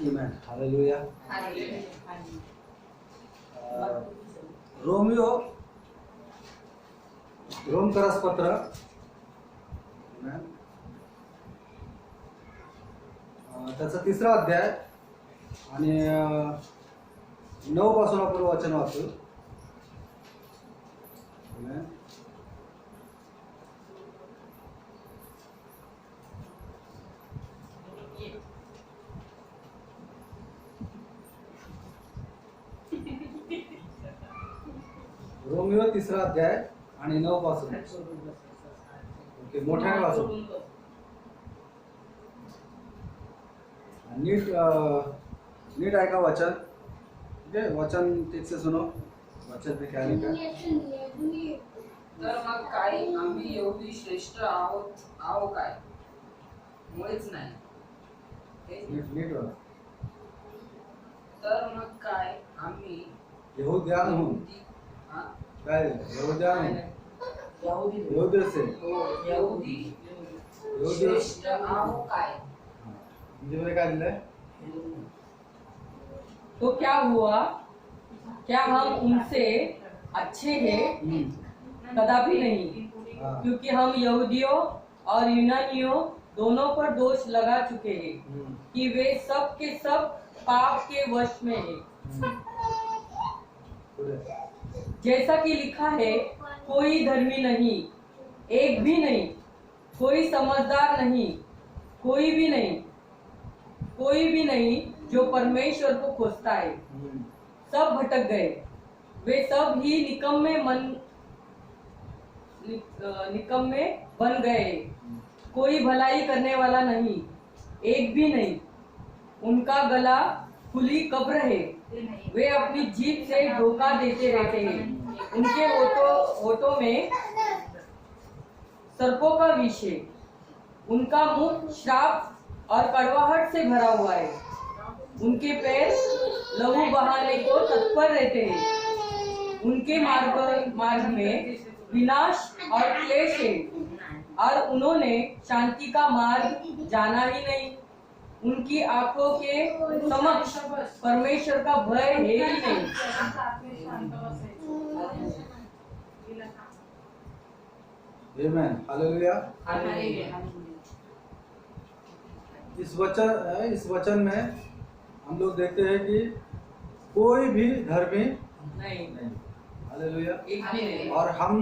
आमेन, hallelujah. रोमकरास पत्र त्याचा 3रा अध्याय आणि 9 पासून आपण वचन वाचू. रोमियो 3रा अध्याय आणि 9 पासून. ओके, मोठ्याने वाचू. नीट ऐका वचन. वचन ठीक से सुनो. वचन पे क्या लिखा है? तर मग काय आम्ही एवढी श्रेष्ठ आहो काय? मुळेच नाही. नीट वाला. तर मग काय आम्ही यहूद्यांहून काय यहूदी से श्रेष्ठ आहो काय? म्हणजे काय लिहिलंय? तो क्या हुआ? क्या हम उनसे अच्छे हैं? कदापि नहीं, क्योंकि हम यहूदियों और यूनानियों दोनों पर दोष लगा चुके हैं कि वे सब के सब पाप के वश में हैं। जैसा कि लिखा है, कोई धर्मी नहीं, एक भी नहीं, कोई समझदार नहीं, कोई भी नहीं जो परमेश्वर को खोजता है। सब भटक गए, वे सब ही निकम्मे बन गए। कोई भलाई करने वाला नहीं, एक भी नहीं। उनका गला खुली कब्र है, वे अपनी जीभ से धोखा देते रहते हैं। उनके होठों में सर्पों का विष है, उनका मुंह श्राप और कड़वाहट से भरा हुआ है। उनके पैर लहू बहाने को तत्पर रहते हैं। उनके मार्ग में विनाश और क्लेश है, और उन्होंने शांति का मार्ग जाना ही नहीं। उनकी आंखों के समक्ष परमेश्वर का भय है ही नहीं। आमेन, हालेलुया। इस वचन में हम लोग देखते हैं कि कोई भी धर्मी नहीं, हालेलुया। और हम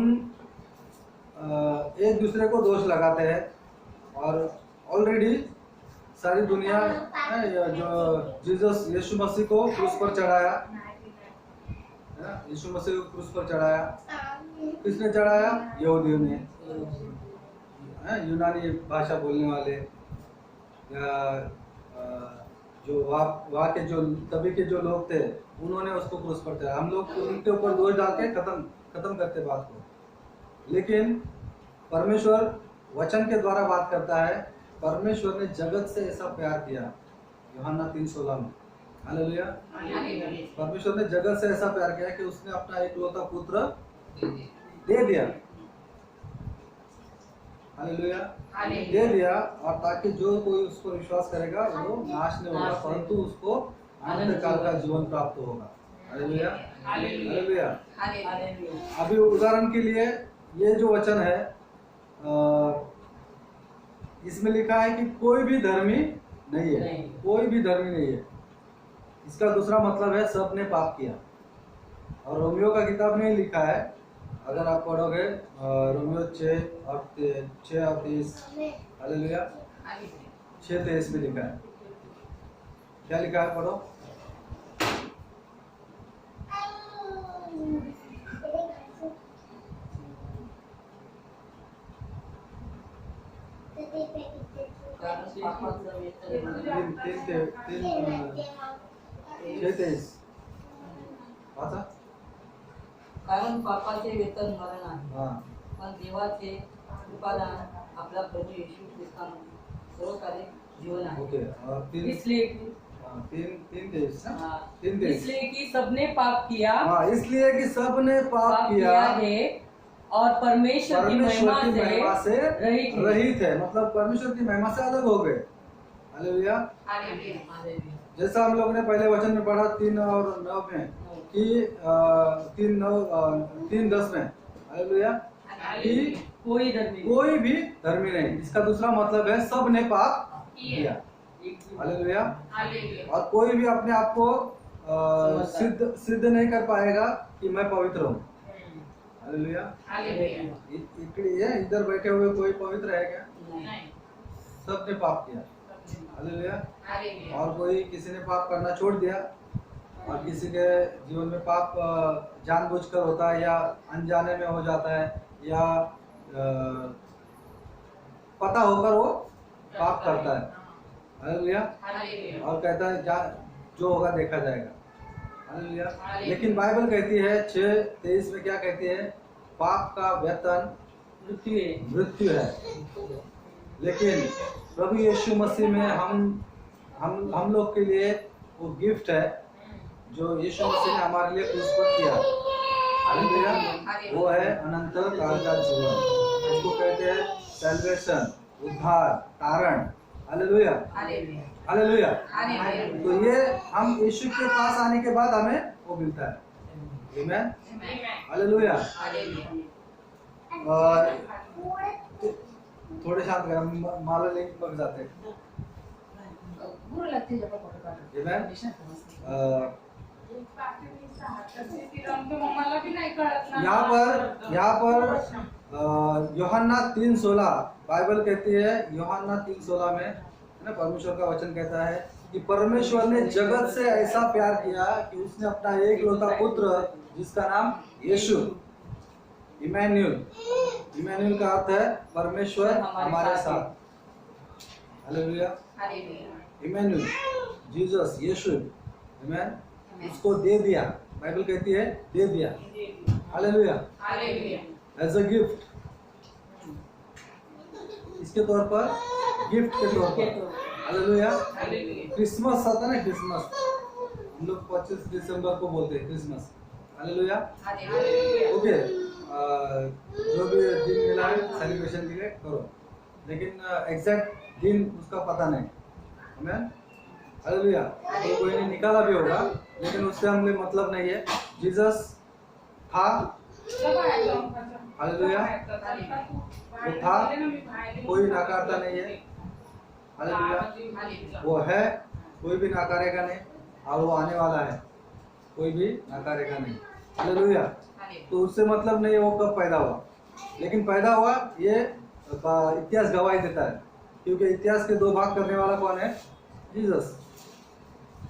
एक दूसरे को दोष लगाते हैं, और ऑलरेडी सारी दुनिया जो यीशु मसीह को क्रूस पर चढ़ाया, यीशु मसीह को क्रूस पर चढ़ाया, किसने चढ़ाया? यहूदियों ने, यूनानी भाषा बोलने वाले, जो वहाँ के जो तभी के जो लोग थे, उन्होंने उसको क्रूस पर चढ़ाया। हम लोग उनके ऊपर दोष डाल के खत्म करते बात को। लेकिन परमेश्वर वचन के द्वारा बात करता है। परमेश्वर ने जगत से ऐसा प्यार किया, यूहन्ना 3:16 में, हालेलुया। परमेश्वर ने जगत से ऐसा प्यार किया कि उसने अपना एकलौता पुत्र दे दिया, हालेलुया, दे दिया, और ताकि जो कोई उस पर विश्वास करेगा वो नाश नहीं होगा, परंतु उसको अनंत काल का जीवन प्राप्त होगा। Hallelujah, hallelujah. अभी उदाहरण के लिए ये जो वचन है, इसमें लिखा है कि कोई भी धर्मी नहीं है, कोई भी धर्मी नहीं है। इसका दूसरा मतलब है सब ने पाप किया। और रोमियो का किताब में लिखा है, अगर आप पढ़ोगे रोमियो 6:30, हालेलुया, 6:23 में लिखा है। क्या लिखा है? पढ़ो। कारण पापाचे वेतन मरण आहे, पण देवाचे कृपादान आपला प्रभू येशू ख्रिस्तामध्ये सर्वकालिक जीवन आहे। इसलिए कि सबने पाप किया, इसलिए कि सबने पाप किया है और परमेश्वर की महिमा से रहित है। मतलब परमेश्वर की महिमा से अलग हो गए। हालेलुया। जैसा हम लोगों ने पहले वचन में पढ़ा 3 और 9 में कि 3:10 में हालेलुया कि कोई धर्मी कोई भी धर्मी नहीं। इसका दूसरा मतलब है सब ने पाप किया। हालेलुया। और कोई भी अपने आप को सिद्ध नहीं कर पाएगा कि मैं पवित्र हूँ। हालेलुया। इधर बैठे हुए कोई पवित्र है क्या? सब ने पाप किया। हालेलुया। और कोई किसी ने पाप करना छोड़ दिया और किसी के जीवन में पाप जानबूझकर होता है या अनजाने में हो जाता है या पता होकर वो पाप करता है। हालेलुया। और कहता है जो होगा देखा जाएगा। हालेलुया। लेकिन बाइबल कहती है 6:23 में क्या कहती है? पाप का वेतन मृत्यु है। लेकिन प्रभु यीशु मसीह में हम लोग के लिए वो गिफ्ट है जो यीशु मसीह ने हमारे लिए क्रूस पर किया। हालेलुया। वो है अनंत काल का जीवन। इसको कहते हैं सैल्वेशन, उद्धार, तारण। हालेलुया। हालेलुया। तो ये हम यीशु के पास आने के बाद हमें वो मिलता है। आमीन। हालेलुया। और थोड़े शांत कर, माला लेके पक जाते हैं। यहाँ पर यूहन्ना 3:16 बाइबल कहती है, यूहन्ना 3:16 में है ना, परमेश्वर का वचन कहता है कि परमेश्वर ने जगत से ऐसा प्यार किया कि उसने अपना एकलौता पुत्र जिसका नाम यीशु, इमैनुएल का अर्थ है परमेश्वर हमारे साथ। हालेलुया। इमैनुएल, जीसस, यीशु, आमीन, उसको दे दिया। बाइबल कहती है दे दिया। हालेलुया। एज अ गिफ्ट, इसके तौर पर, गिफ्ट के तौर पर। हालेलुया। क्रिसमस आता है ना, क्रिसमस हम लोग 25 दिसंबर को बोलते हैं क्रिसमस। हालेलुया। ओके, जो भी दिन मिला है सेलिब्रेशन के लिए करो, लेकिन एग्जैक्ट दिन उसका पता नहीं। आमीन। हालेलुया। तो कोई ने निकाला भी होगा लेकिन उससे हमें मतलब नहीं है। जीसस था। हालेलुया। वो था, कोई नकारता नहीं है। हालेलुया। वो है, कोई भी नकारेगा नहीं, और वो आने वाला है, कोई भी नकारेगा नहीं। हालेलुया। तो उससे मतलब नहीं है वो कब पैदा हुआ, लेकिन पैदा हुआ ये इतिहास गवाही देता है, क्योंकि इतिहास के 2 भाग करने वाला कौन है? जीसस,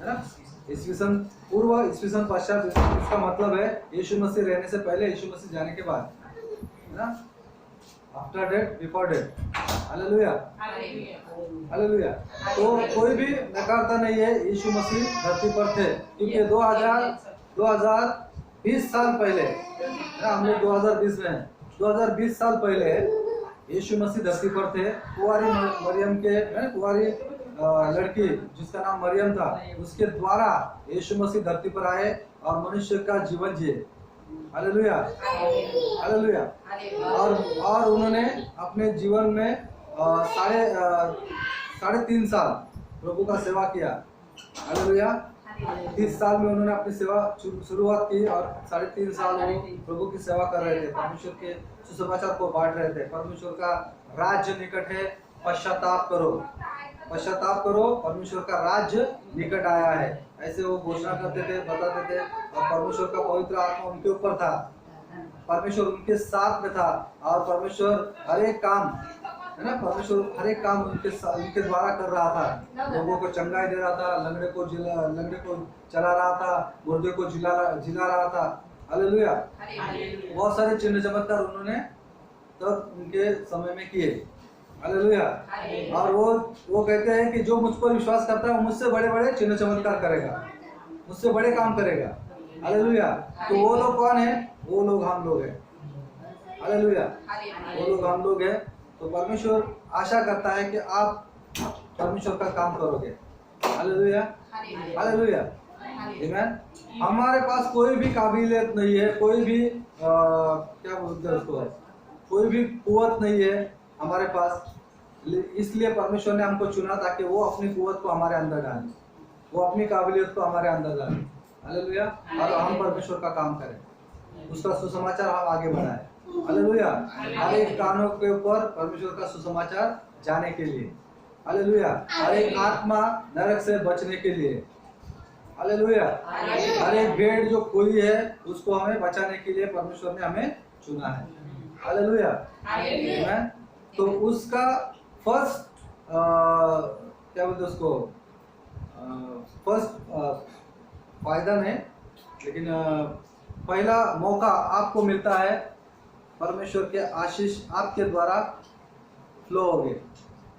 है ना। ईस्वीसन पूर्व, ईस्वीसन पश्चात, इसका मतलब है यीशु मसीह रहने से पहले, यीशु मसीह जाने के बाद, है ना। After date, before date. Hallelujah. Hallelujah. तो कोई भी नकारता नहीं है यीशु मसीह धरती पर थे, क्योंकि 2020 साल पहले, हम लोग 2020 में हैं, 2020 साल पहले यीशु मसीह धरती पर थे। कुंवारी मरियम के, कुंवारी लड़की जिसका नाम मरियम था, उसके द्वारा यीशु मसीह धरती पर आए और मनुष्य का जीवन जिए। हालेलुया। हालेलुया। और उन्होंने अपने जीवन में 3.5 साल प्रभु का सेवा किया। हालेलुया। 30 साल में उन्होंने अपनी सेवा शुरुआत की और 3.5 साल वो प्रभु की सेवा कर रहे थे, परमेश्वर के सुसमाचार को बांट रहे थे। परमेश्वर का राज्य निकट है, पश्चाताप करो, पश्चाताप करो, परमेश्वर का राज्य निकट आया है। ऐसे वो घोषणा करते थे, बताते थे, और परमेश्वर का पवित्र आत्मा उनके ऊपर था, परमेश्वर उनके साथ में था, और परमेश्वर हर एक काम, है ना, परमेश्वर हर एक काम उनके द्वारा कर रहा था। लोगों को चंगाई दे रहा था, लंगड़े को चला रहा था, मुर्दे को जिला रहा था। हालेलुया। बहुत सारे चिन्ह चमत्कार उन्होंने तब उनके समय में किए। हालेलुया। और वो कहते हैं कि जो मुझ पर विश्वास करता है वो मुझसे बड़े बड़े चिन्ह चमत्कार करेगा, मुझसे बड़े काम करेगा। हालेलुया। तो वो लोग कौन है? वो लोग हम लोग हैं। हालेलुया। वो लोग हम लोग हैं। तो परमेश्वर आशा करता है कि आप परमेश्वर का काम करोगे। हालेलुया। हालेलुया। आमीन। हमारे पास कोई भी काबिलियत नहीं है, कोई भी क्या बोलते हैं उसको, कोई भी कुवत नहीं है हमारे पास, इसलिए परमेश्वर ने हमको चुना ताकि वो अपनी कुवत को हमारे अंदर डाले। वो अपनी काबिलियत को हमारे अंदर डाले, हालेलुया, और हम परमेश्वर का काम करें, उसका सुसमाचार हम आगे बढ़ाएं, हालेलुया। हर एक कानों के ऊपर परमेश्वर का सुसमाचार जाने के लिए, हालेलुया। हर एक आत्मा नरक से बचने के लिए, हालेलुया। हर एक भेड़ जो खोई है उसको हमें बचाने के लिए परमेश्वर ने हमें चुना है, हालेलुया, आमीन। तो उसका फर्स्ट क्या बोलते उसको, फर्स्ट फायदा नहीं, लेकिन पहला मौका आपको मिलता है, परमेश्वर के आशीष आपके द्वारा फ्लो होंगे,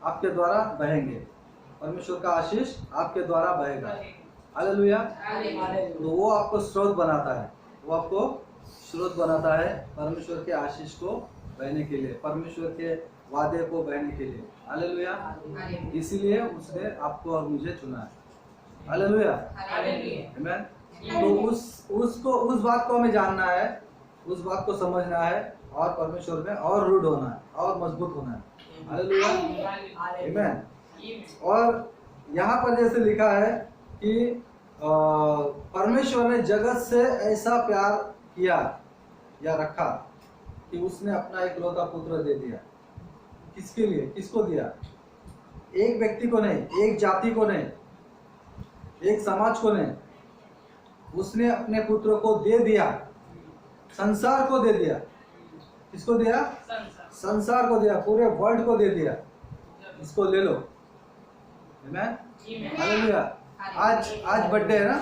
आपके द्वारा बहेंगे, परमेश्वर का आशीष आपके द्वारा बहेगा, हालेलुया। तो वो आपको स्रोत बनाता है, वो आपको स्रोत बनाता है परमेश्वर के आशीष को बहने के लिए, परमेश्वर के वादे को बहने के लिए, हालेलुया। इसीलिए उसने आपको और मुझे चुना है, हालेलुया, आमीन। तो उस बात को हमें जानना है, उस बात को समझना है, और परमेश्वर में और रूढ़ होना है, और मजबूत होना है, हालेलुया, आमीन। और यहाँ पर जैसे लिखा है कि परमेश्वर ने जगत से ऐसा प्यार किया या रखा कि उसने अपना इकलौता पुत्र दे दिया। किसके लिए, किसको दिया? एक व्यक्ति को नहीं, एक जाति को नहीं, एक समाज को नहीं, उसने अपने पुत्र को दे दिया, संसार को दे दिया। किसको दिया? संसार को दिया, पूरे वर्ल्ड को दे दिया। इसको ले लो, आमीन, हालेलुया। आज बर्थडे है ना,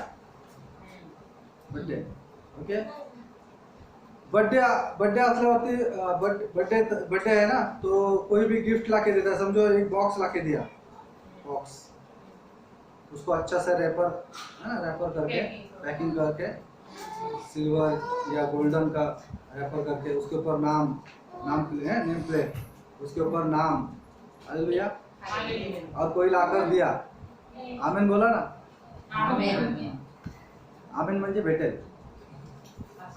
बर्थडे, ओके। बर्थडे असल्यावरती बर्थडे है ना, तो कोई भी गिफ्ट लाके देता है। समझो एक बॉक्स लाके दिया, बॉक्स, उसको अच्छा से रैपर करके, पैकिंग करके, सिल्वर या गोल्डन का रैपर करके, उसके ऊपर नाम नेम प्लेट, उसके ऊपर नाम, हालेलुया। और कोई लाकर दिया, आमीन बोला ना, आमीन म्हणजे भेटेल,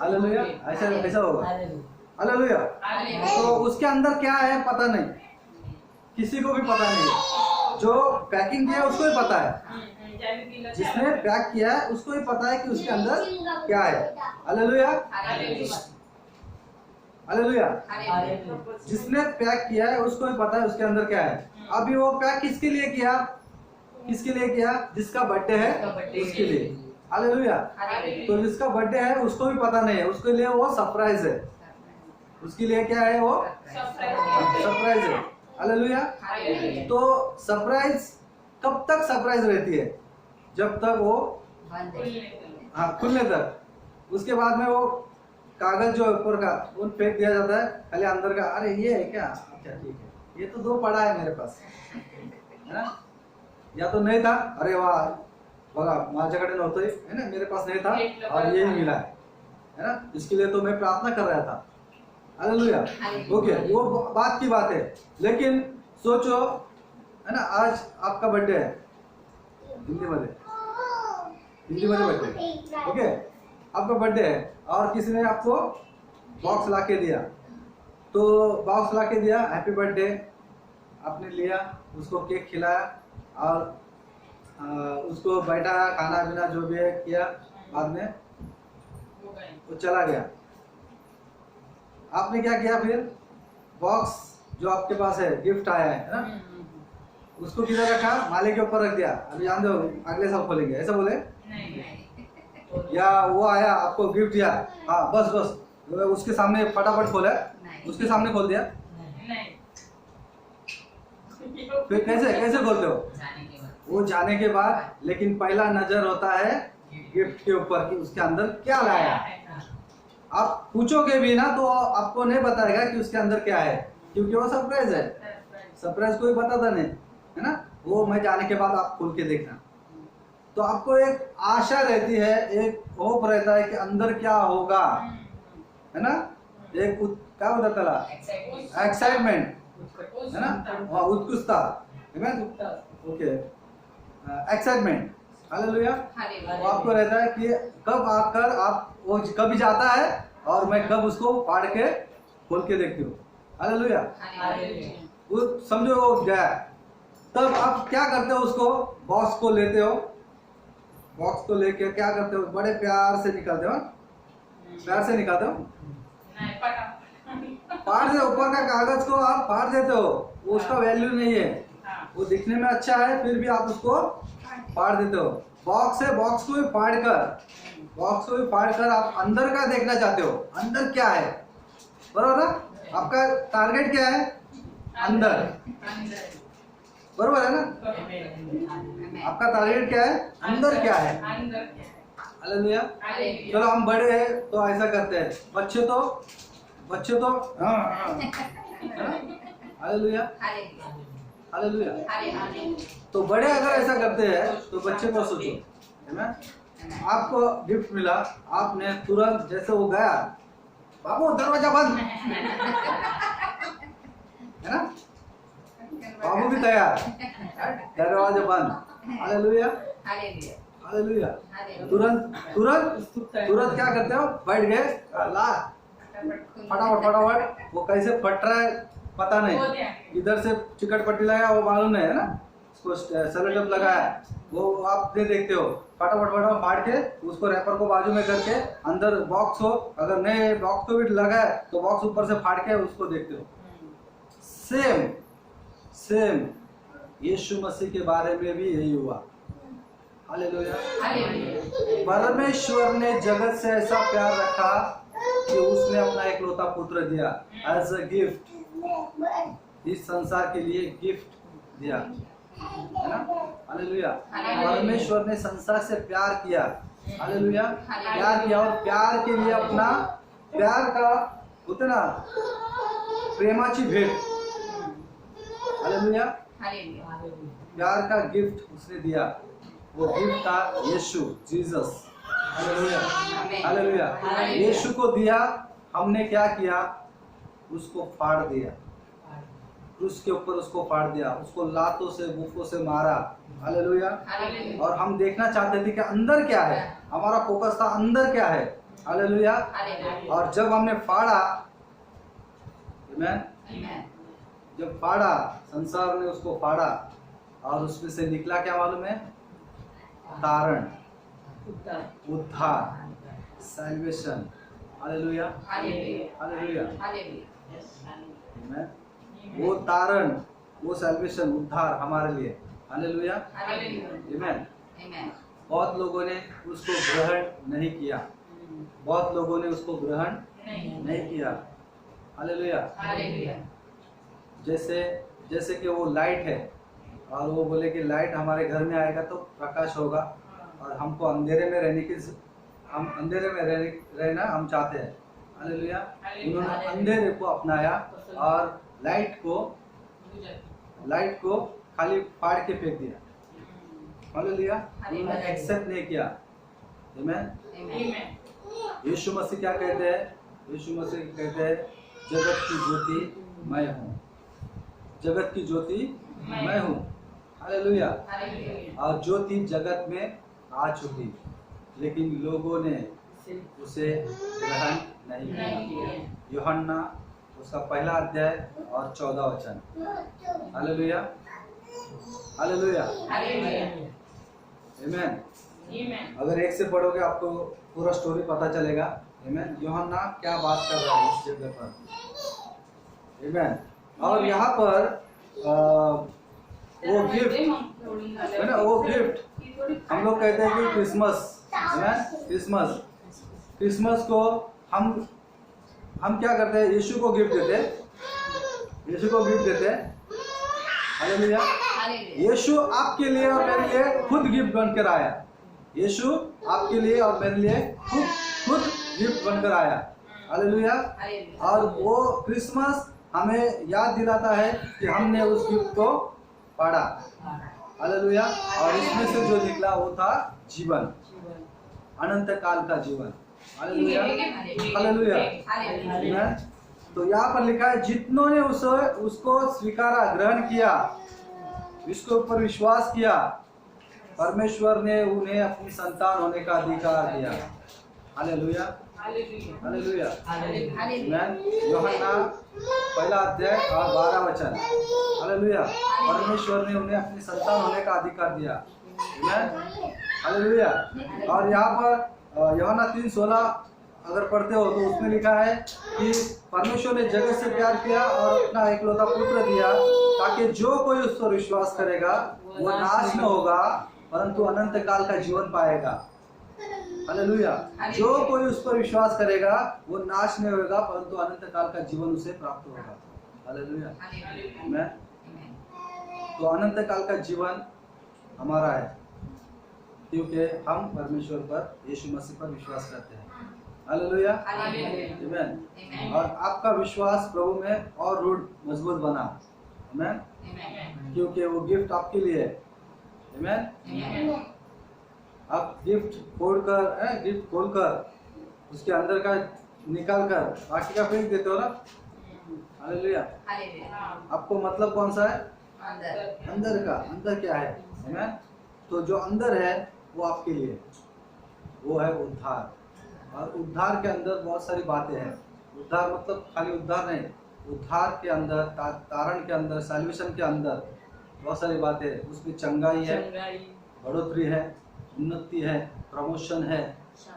हालेलुया, ऐसा होगा, हालेलुया। तो उसके अंदर क्या है पता नहीं, किसी को भी पता नहीं। जो पैकिंग किया है उसको ही पता है, जिसने पैक किया है उसको ही पता है कि उसके अंदर क्या है, हालेलुया, हालेलुया। जिसने पैक किया है उसको ही पता है उसके अंदर क्या है। अभी वो पैक किसके लिए किया? किसके लिए किया? जिसका बर्थडे है उसके लिए, हालेलुया। तो जिसका बर्थडे है उसको भी पता नहीं है, उसके लिए वो सरप्राइज है। उसके लिए क्या है? वो सरप्राइज है, हालेलुया। तो सरप्राइज कब तक सरप्राइज रहती है? जब तक वो खुलने तक। उसके बाद में वो कागज जो ऊपर का वो फेंक दिया जाता है, खाली अंदर का, अरे ये है क्या, अच्छा ठीक है, ये तो 2 पड़ा है मेरे पास, है ना, या तो नहीं था, अरे वाह बघा माझ्याकडे नव्हतं है ना, मेरे पास नहीं था और यही मिला है ना, इसके लिए तो मैं प्रार्थना कर रहा था, हालेलुया। ओके, वो बात की बात है। लेकिन सोचो, है ना, आज आपका बर्थडे है, हिंदी मध्ये बर्थडे, ओके, आपका बर्थडे है और किसी ने आपको बॉक्स ला के दिया, तो बॉक्स ला के दिया, हैप्पी बर्थडे, आपने लिया, उसको केक खिलाया और उसको बैठाया, खाना पीना जो भी है किया, बाद में वो चला गया। आपने क्या किया फिर? बॉक्स जो आपके पास है, गिफ्ट आया है ना, उसको किधर रखा? माले के ऊपर रख दिया, अभी जान दो अगले साल खोलेंगे, ऐसा बोले? या वो आया आपको गिफ्ट दिया, हाँ बस उसके सामने फटाफट खोला, उसके सामने खोल दिया, फिर कैसे खोलते हो? वो जाने के बाद। लेकिन पहला नजर होता है गिफ्ट के ऊपर कि उसके अंदर क्या लाया। आप पूछोगे भी ना तो आपको नहीं बताएगा कि उसके अंदर क्या है, क्योंकि वो सरप्राइज है, सरप्राइज कोई बताता नहीं है ना, वो मैं जाने के बाद आप खोल के देखना। तो आपको एक आशा रहती है, एक होप रहता है कि अंदर क्या होगा, है ना, एक क्या होता त्याला, एक्साइटमेंट, है ना, उत्सुकता, ओके, एक्साइटमेंट, हालेलुया। वो आपको रहता है कि कब आकर आप वो कभी जाता है और मैं कब उसको फाड़ के खोल के देखती हूँ, हालेलुया। वो समझो वो गया, तब आप क्या करते हो? उसको बॉक्स को लेते हो, बॉक्स को लेके क्या करते हो, बड़े प्यार से निकालते हो, प्यार से निकालते हो, नहीं पटा फाड़ दे, ऊपर का कागज को आप फाड़ देते हो, वो उसका वैल्यू नहीं है, हाँ। वो दिखने में अच्छा है फिर भी आप उसको फाड़ देते हो। बॉक्स है, बॉक्स को भी फाड़ कर आप अंदर का देखना चाहते हो, अंदर क्या है, बरोबर ना? आपका टारगेट क्या है, अंदर, बरोबर है ना? आपका टारगेट क्या है, अंदर क्या है। अंदर क्या है? हालेलुया। हालेलुया। चलो हम बड़े हैं तो ऐसा करते हैं, बच्चे तो हालेलुया हालेलुया। तो बड़े अगर ऐसा करते हैं तो बच्चे को सोचो, है ना? आपको गिफ्ट मिला, आपने तुरंत जैसे वो गया, बाबू दरवाजा बंद, है ना? बाबू भी तैयार, दरवाजा बंद। Hallelujah hallelujah. तुरंत क्या करते हो, बैठ गए, ला फटाफट वो कैसे फट रहा है पता नहीं, इधर से चिकट पट्टी लगाया वो मालूम नहीं, है ना? उसको सेलो टेप लगाया वो आप देखते हो, फटाफट फाड़ के उसको रैपर को बाजू में करके अंदर बॉक्स हो, अगर नहीं बॉक्स को भी लगा है तो बॉक्स ऊपर से फाड़ के उसको देखते हो। सेम यीशु मसीह के बारे में भी यही हुआ। हालेलुया। परमेश्वर ने जगत से ऐसा प्यार रखा कि उसने अपना एकलौता पुत्र दिया एज अ गिफ्ट, इस संसार के लिए गिफ्ट दिया, है ना? हालेलुया। परमेश्वर ने संसार से प्यार किया, हालेलुया, प्यार किया, और प्यार के लिए अपना प्यार का होते ना प्रेमाची भेंट, हालेलुया, प्यार का गिफ्ट उसने दिया, वो गिफ्ट था Yeshu, Jesus. Hallelujah hallelujah. Yeshu को दिया, हमने क्या किया, उसको फाड़ दिया, क्रूस के ऊपर उसको फाड़ दिया, उसको लातों से बुकों से मारा। हालेलुया। और हम देखना चाहते थे कि अंदर क्या है, हमारा फोकस था अंदर क्या है। हालेलुया। और जब हमने फाड़ा, जब फाड़ा, संसार ने उसको फाड़ा और उसमें से निकला क्या मालूम है, तारण, उद्धार, सैल्वेशन। Hallelujah hallelujah. वो तारण, वो सैल्वेशन, उद्धार हमारे लिए। हालेलुया आमीन। बहुत लोगों ने उसको ग्रहण नहीं किया, बहुत लोगों ने उसको ग्रहण नहीं किया। हालेलुया। जैसे कि वो लाइट है और वो बोले कि लाइट हमारे घर में आएगा तो प्रकाश होगा, और हमको अंधेरे में रहना हम चाहते हैं। हालेलुया। उन्होंने अंधेरे को अपनाया और लाइट को खाली फाड़ के फेंक दिया। हालेलुया। उन्होंने एक्सेप्ट नहीं किया। आमीन। यीशु मसीह क्या कहते हैं, यीशु मसीह कहते हैं जगत की ज्योति मैं हूँ, जगत की ज्योति मैं हूँ। हालेलुया। और ज्योति जगत में आ चुकी, लेकिन लोगों ने उसे ग्रहण नहीं किया। यूहन्ना उसका 1 अध्याय और 14 वचन। हालेलुया हालेलुया आमीन। अगर एक से पढ़ोगे आपको पूरा स्टोरी पता चलेगा। आमीन। यूहन्ना क्या बात कर रहा है इस जगह पर। आमीन। और यहाँ पर वो गिफ्ट है ना, वो गिफ्ट हम लोग कहते हैं कि क्रिसमस, है ना, क्रिसमस को हम क्या करते हैं, यीशु को गिफ्ट देते हैं। हालेलुया। यीशु आपके लिए और मेरे लिए खुद गिफ्ट बनकर आया। यीशु आपके लिए और मेरे लिए खुद गिफ्ट बनकर आया। हालेलुया। और वो क्रिसमस हमें याद दिलाता है कि हमने उस गिफ्ट को पढ़ा। हालेलुया। और इसमें से जो निकला वो था जीवन, अनंत काल का जीवन। Hallelujah hallelujah. तो यहाँ पर लिखा है जितनों ने उसको स्वीकारा, ग्रहण किया, इसके ऊपर विश्वास किया, परमेश्वर ने उन्हें अपनी संतान होने का अधिकार दिया। हालेलुया हालेलुया आमीन। यूहन्ना 1 अध्याय और 12 वचन। हालेलुया। परमेश्वर ने उन्हें अपनी संतान होने का अधिकार दिया। हालेलुया। और यहाँ पर यूहन्ना 3:16 अगर पढ़ते हो तो उसमें लिखा है कि परमेश्वर ने जगत से प्यार किया और अपना एकलौता पुत्र दिया ताकि जो कोई उस पर विश्वास करेगा वो नाश न होगा परंतु अनंत काल का जीवन पाएगा। हालेलुया। जो कोई उस पर विश्वास करेगा वो नाश नहीं होगा परंतु अनंत काल का जीवन उसे प्राप्त होगा। हालेलुया। आमीन। तो अनंत काल का जीवन हमारा है क्योंकि हम परमेश्वर पर, यीशु मसीह पर विश्वास करते हैं। हालेलुया। आमीन। और आपका विश्वास प्रभु में और रूढ़ मजबूत बना। आमीन। क्योंकि वो गिफ्ट आपके लिए है। आमीन। आप गिफ्ट खोलकर उसके अंदर का निकाल कर बाकी का फेंक देते हो ना। हालेलुया। आपको मतलब कौन सा है? अंदर का। अंदर क्या है? आमीन। तो जो अंदर है वो आपके लिए, वो है उद्धार। और उद्धार के अंदर बहुत सारी बातें हैं। उद्धार मतलब खाली उद्धार नहीं, उद्धार के अंदर, तारण के अंदर, सैल्वेशन के अंदर बहुत सारी बातें हैं। उसमें चंगाई है, बढ़ोतरी है, उन्नति है, प्रमोशन है।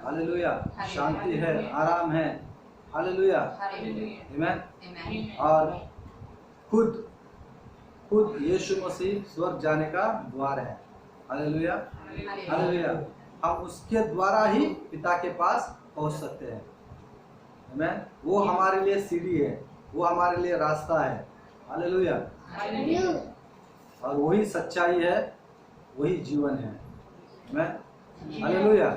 हालेलुया। शांति है, आराम है। हालेलुया। आमीन। और खुद यीशु मसीह स्वर्ग जाने का द्वार है। हालेलुया। हालेलुया। हम उसके द्वारा ही पिता के पास पहुंच सकते हैं। आमीन। वो हमारे लिए सीढ़ी है, वो हमारे लिए रास्ता है। हालेलुया। और वही सच्चाई है, वही जीवन है। आमीन। हालेलुया।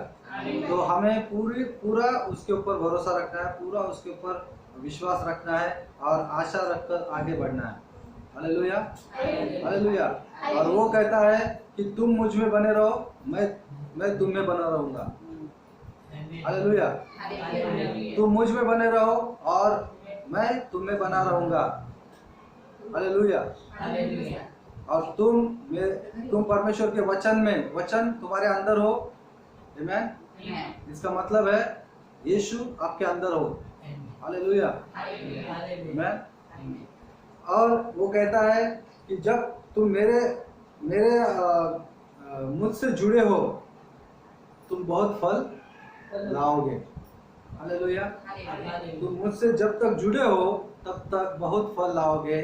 तो हमें पूरा उसके ऊपर भरोसा रखना है, पूरा उसके ऊपर विश्वास रखना है और आशा रखकर आगे बढ़ना है। हालेलुया। हालेलुया। और वो कहता है कि तुम मुझ में बने रहो, मैं तुम में बना रहूंगा। हालेलुया। तुम मुझ में बने रहो और मैं तुम में बना रहूंगा। हालेलुया। और तुम परमेश्वर के वचन तुम्हारे अंदर हो। आमीन। इसका मतलब है यीशु आपके अंदर हो। हालेलुया। आमीन। और वो कहता है कि जब तुम मेरे मुझसे जुड़े हो तुम बहुत फल लाओगे। हालेलुया। तुम मुझसे जब तक जुड़े हो तब तक बहुत फल लाओगे,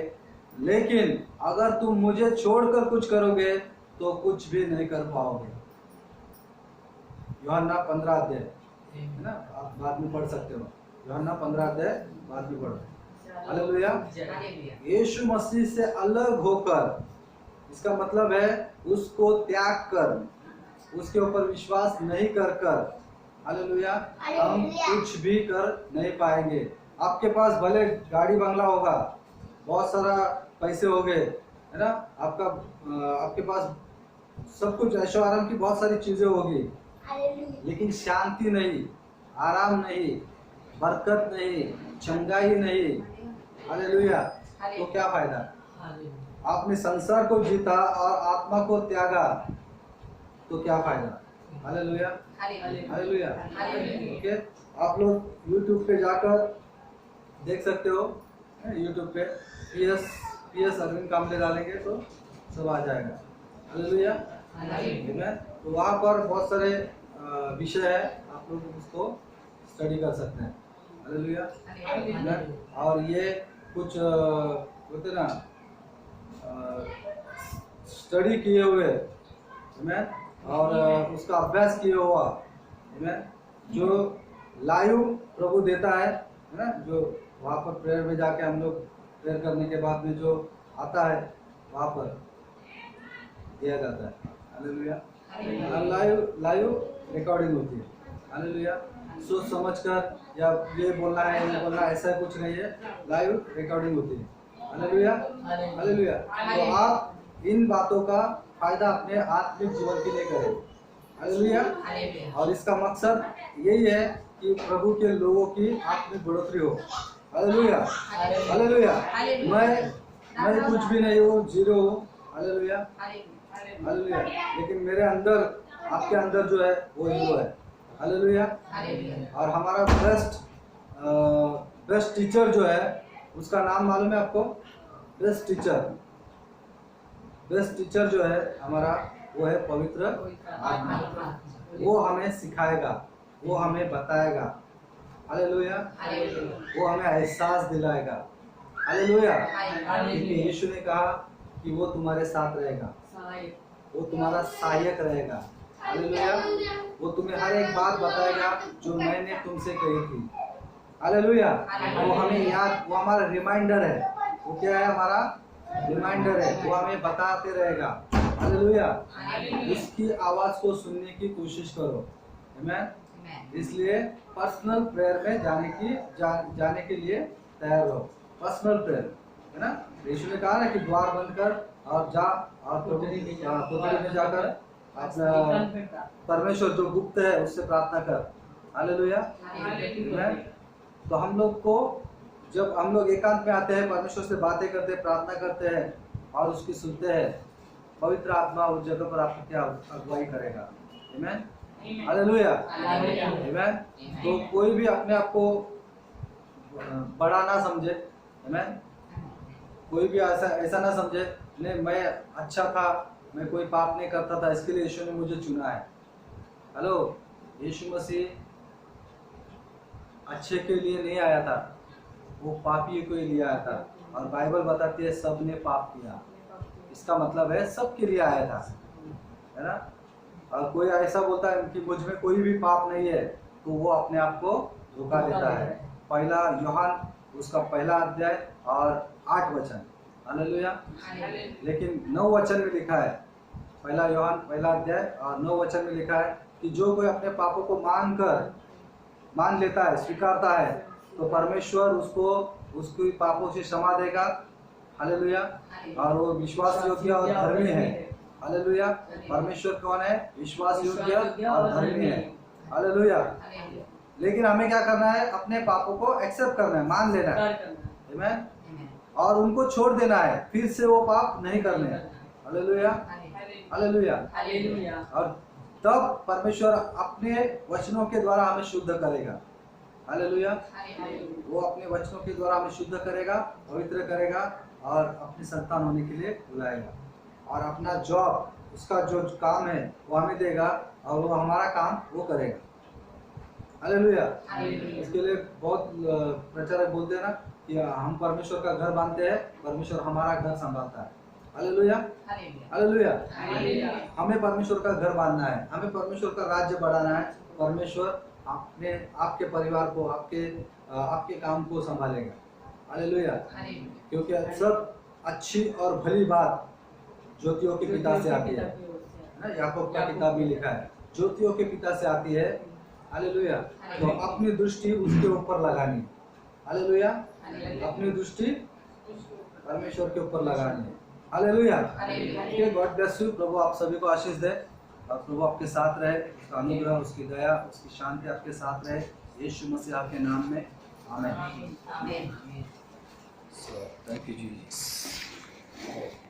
लेकिन अगर तुम मुझे छोड़कर कुछ करोगे तो कुछ भी नहीं कर पाओगे। यूहन्ना 15 अध्याय है ना, आप बाद में पढ़ सकते हो। यूहन्ना 15 अध्याय बाद में पढ़ो। हालेलुया। यीशु मसीह से अलग होकर, इसका मतलब है उसको त्याग कर, उसके ऊपर विश्वास नहीं कर हालेलुया, हम कुछ भी कर नहीं पाएंगे। आपके पास भले गाड़ी बंगला होगा, बहुत सारा पैसे हो गए, है ना, आपके पास सब कुछ ऐशो आराम की बहुत सारी चीजें होगी, लेकिन शांति नहीं, आराम नहीं, बरकत नहीं, चंगाई नहीं। हालेलुया। तो क्या फायदा? आपने संसार को जीता और आत्मा को त्यागा तो क्या फायदा? हालेलुया। हालेलुया। ओके, आप लोग YouTube पे जाकर देख सकते हो। YouTube पे PS अरविंद कामले डालेंगे तो सब आ जाएगा। हालेलुया। तो वहाँ पर बहुत सारे विषय है, आप लोग उसको स्टडी कर सकते हैं। हालेलुया। और ये कुछ बोलते ना स्टडी किए हुए और उसका अभ्यास किया हुआ जो लाइव प्रभु देता है ना, जो वहाँ पर प्रेयर में जाके हम लोग प्रेयर करने के बाद में जो आता है वहाँ पर दिया जाता है। हालेलुया। लाइव रिकॉर्डिंग होती है। हालेलुया। सोच समझकर या ये बोलना है ये बोलना ऐसा कुछ नहीं है, लाइव रिकॉर्डिंग होती है। हालेलुया। हालेलुया। तो आप इन बातों का फायदा अपने आत्मिक जीवन के लिए करें। हालेलुया। और इसका मकसद यही है कि प्रभु के लोगों की आत्मिक बढ़ोतरी हो। हालेलुया। हालेलुया। मैं कुछ भी नहीं हूँ, जीरो हूँ। हालेलुया। हालेलुया। लेकिन मेरे अंदर, आपके अंदर जो है वो हीरो है। हालेलुया। और हमारा बेस्ट टीचर जो है उसका नाम मालूम है आपको? बेस्ट टीचर जो है हमारा वो है पवित्र आत्मा। वो हमें सिखाएगा, वो हमें बताएगा, हालेलुया। वो हमें एहसास दिलाएगा, हालेलुया। क्योंकि यीशु ने कहा कि वो तुम्हारे साथ रहेगा, वो तुम्हारा सहायक रहेगा, हालेलुया। वो तुम्हें हर एक बात बताएगा जो मैंने तुमसे कही थी, हालेलुया। वो हमें याद, वो हमारा रिमाइंडर है। वो क्या है? हमारा रिमाइंडर है। वो हमें बताते रहेगा, हालेलुया। उसकी आवाज को सुनने की कोशिश करो, आमीन। इसलिए पर्सनल प्रेयर में जाने के लिए तैयार रहो। पर्सनल प्रेयर है ना। यीशु ने कहा ना कि द्वार बंद कर और जा और कोठरी में जाकर अपना परमेश्वर जो गुप्त है उससे प्रार्थना कर, हालेलुया। तो हम लोग को, जब हम लोग एकांत में आते हैं, परमेश्वर से बातें करते हैं, प्रार्थना करते हैं और उसकी सुनते हैं, पवित्र आत्मा उस जगह पर आपकी क्या अगुवाई करेगा, आमीन, हालेलुया, आमीन। तो कोई भी अपने आप को बड़ा ना समझे, आमीन। कोई भी ऐसा ना समझे नहीं मैं अच्छा था, मैं कोई पाप नहीं करता था, इसके लिए यीशु ने मुझे चुना है। हेलो, यीशु मसीह अच्छे के लिए नहीं आया था, वो पापी को ही लिए आया था। और बाइबल बताती है सब ने पाप किया, इसका मतलब है सबके लिए आया था, है ना। और कोई ऐसा बोलता है कि मुझ में कोई भी पाप नहीं है, तो वो अपने आप को धोखा देता है। पहला यूहन्ना उसका पहला अध्याय और 8 वचन, हालेलुया। लेकिन 9 वचन में लिखा है, पहला यूहन्ना पहला अध्याय और 9 वचन में लिखा है कि जो कोई अपने पापों को मान लेता है, स्वीकारता है, तो परमेश्वर उसको उसके पापों से क्षमा देगा, हालेलुया। और वो विश्वास योग्य और धर्मी है, हालेलुया। परमेश्वर कौन है? विश्वास योग्य और धर्मी है, हालेलुया। लेकिन हमें क्या करना है? अपने पापों को एक्सेप्ट करना है, मान लेना है, आमीन, और उनको छोड़ देना है, फिर से वो पाप नहीं करने, हालेलुया, हालेलुया। और तब परमेश्वर अपने वचनों के द्वारा हमें शुद्ध करेगा, हालेलुया। वो अपने वचनों के द्वारा हमें शुद्ध करेगा, पवित्र करेगा और अपनी संतान होने के लिए बुलाएगा। और अपना जॉब, उसका जो काम है वो हमें देगा और वो हमारा काम वो करेगा, हालेलुया। इसके लिए बहुत प्रचारक बोलते हैं ना कि हम परमेश्वर का घर बांधते हैं, परमेश्वर हमारा घर संभालता है, हालेलुया, हालेलुया। हमें परमेश्वर का घर बांधना है, हमें परमेश्वर का राज्य बढ़ाना है। परमेश्वर आपके परिवार को, आपके काम को संभालेगा, हालेलुया। क्योंकि सब अच्छी और भली बात ज्योतियों के पिता से आती है ना। याकूब का किताब में लिखा है ज्योतियों के पिता से आती है, हालेलुया। तो अपनी दृष्टि उसके ऊपर लगानी, हालेलुया। अपनी दृष्टि परमेश्वर के ऊपर लगानी है, हालेलुया। God bless you. प्रभु आप सभी को आशीष दे और प्रभु आपके साथ रहे, उसका अनुग्रह, उसकी दया, उसकी शांति आपके साथ रहे, यीशु मसीह के नाम में, आमीन। Thank you Jesus.